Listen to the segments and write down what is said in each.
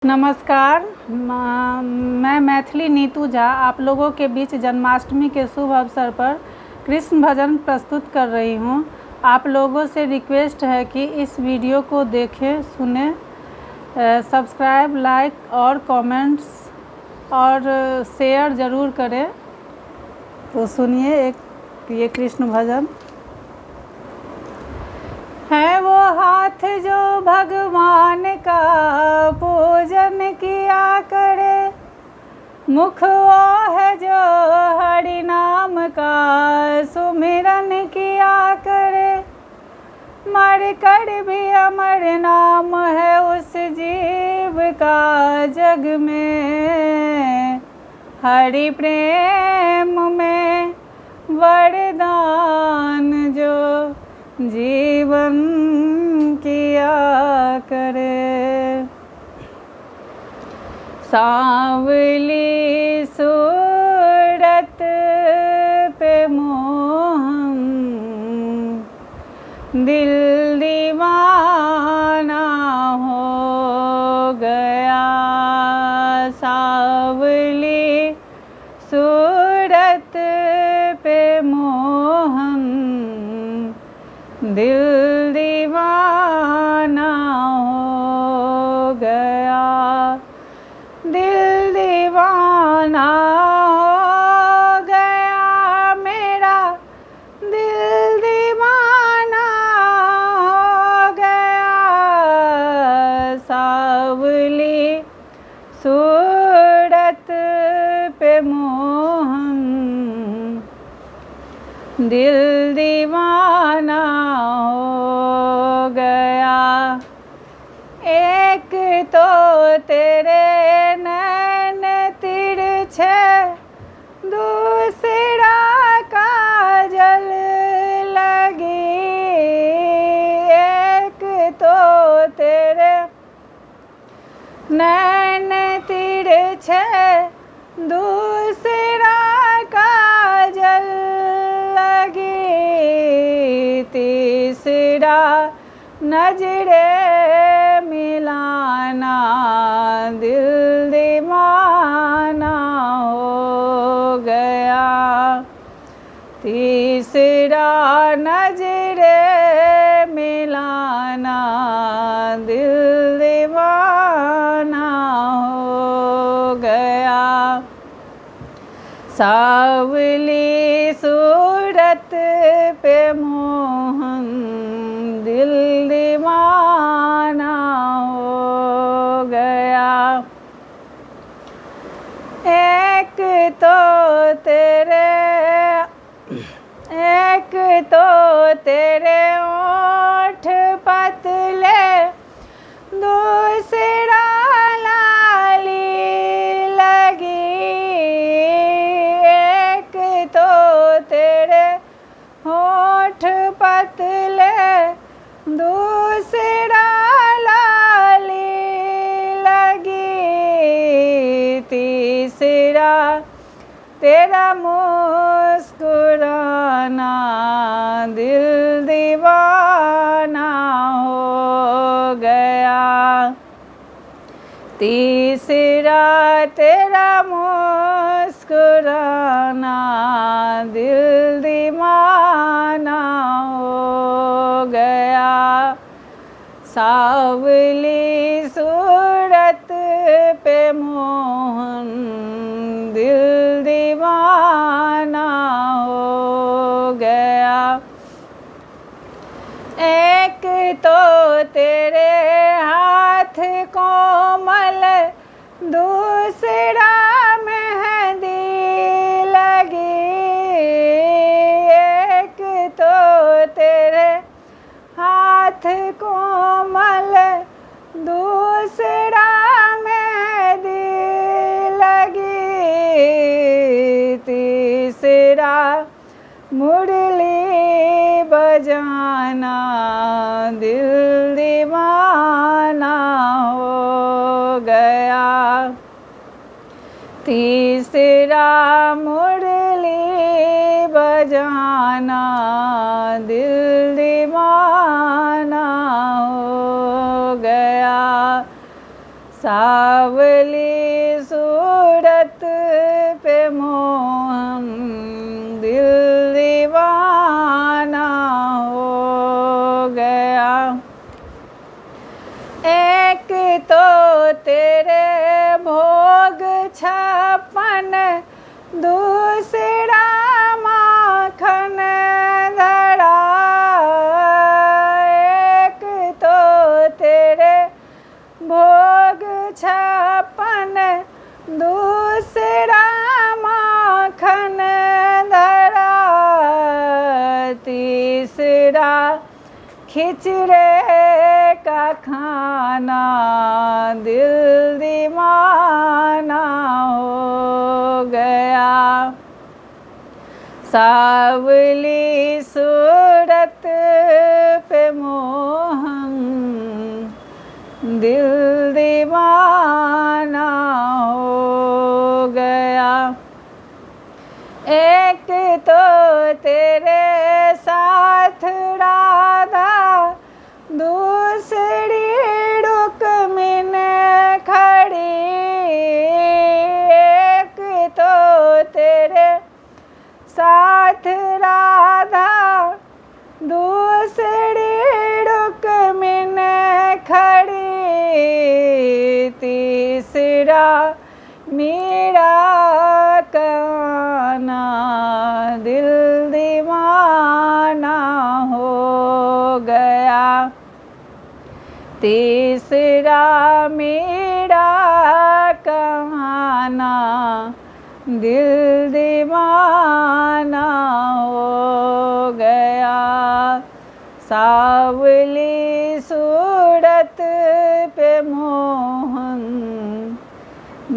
नमस्कार, मैं मैथिली नीतू झा आप लोगों के बीच जन्माष्टमी के शुभ अवसर पर कृष्ण भजन प्रस्तुत कर रही हूँ। आप लोगों से रिक्वेस्ट है कि इस वीडियो को देखें, सुने, सब्सक्राइब, लाइक और कमेंट्स और शेयर ज़रूर करें। तो सुनिए एक ये कृष्ण भजन। है वो हाथ जो भगवान का पूजन किया करे, मुख वो है जो हरि नाम का सुमिरन किया करे। मर कर भी अमर नाम है उस जीव का जग में, हरि प्रेम में वरदान जो जीवन किया करे। सांवली सूरत पे मोहन दिल दीवाना हो गया। सांवली सूरत पे मोहन दिल दीवाना हो गया। दिल दीवाना हो गया मेरा, दिल दीवाना हो गया। सांवली सूरत पे मोहन दिल दीवाना हो गया। एक तो तेरे नैन तिरछे, दूसरा काजल लगी। एक तो तेरे नैन तिरछे, दूसरा काजल लगी। तीसरा नजरे मिलाना दिल दीवाना हो गया। तीसरा नजरे मिलाना दिल दीवाना हो गया। सांवली सूरत पे मोहन दिल दीवाना हो गया। एक तो तेरे ओठ पतले, दूसरा लाली लगी। एक तो तेरे होठ पतले, दूसरा लाली लगी। तीसरा तेरा मुस्कुराना दिल दीवाना हो गया। तीसरा तेरा मुस्कुराना दिल दीवाना हो गया। सांवली सूरत पे मोहन दिल दीवाना हो गया। एक तो तेरे हाथ कोमल, दूसरा मेहंदी लगी। एक तो तेरे हाथ कोमल, दूसरा मेहंदी लगी। तीसरा मुरली बजाना दिल दीवाना हो गया। तीसरा मुरली बजाना दिल दीवाना हो गया। सा सावली सूरत पे मोहन दिल दीवाना हो गया। एक तो तेरे भोग 56, दूसरा माखन धरा। एक तो तेरे भोग 56, दूसरा माखन धरा। तीसरा खिचड़े का खाना दिल दीवाना हो गया। सावली सूरत पे मोहन दिल दीवाना हो गया। एक तो तेरे साथ राधा, दूसरी रुक्मिन खड़ी। एक तो तेरे साथ राधा, दूसरी रुक्मिन खड़ी। तीसरा मीरा कान्हा दिल दीवाना हो गया। तीसरा मीरा कान्हा दिल दीवाना हो गया। सावली सूरत पे मोहन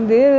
दिल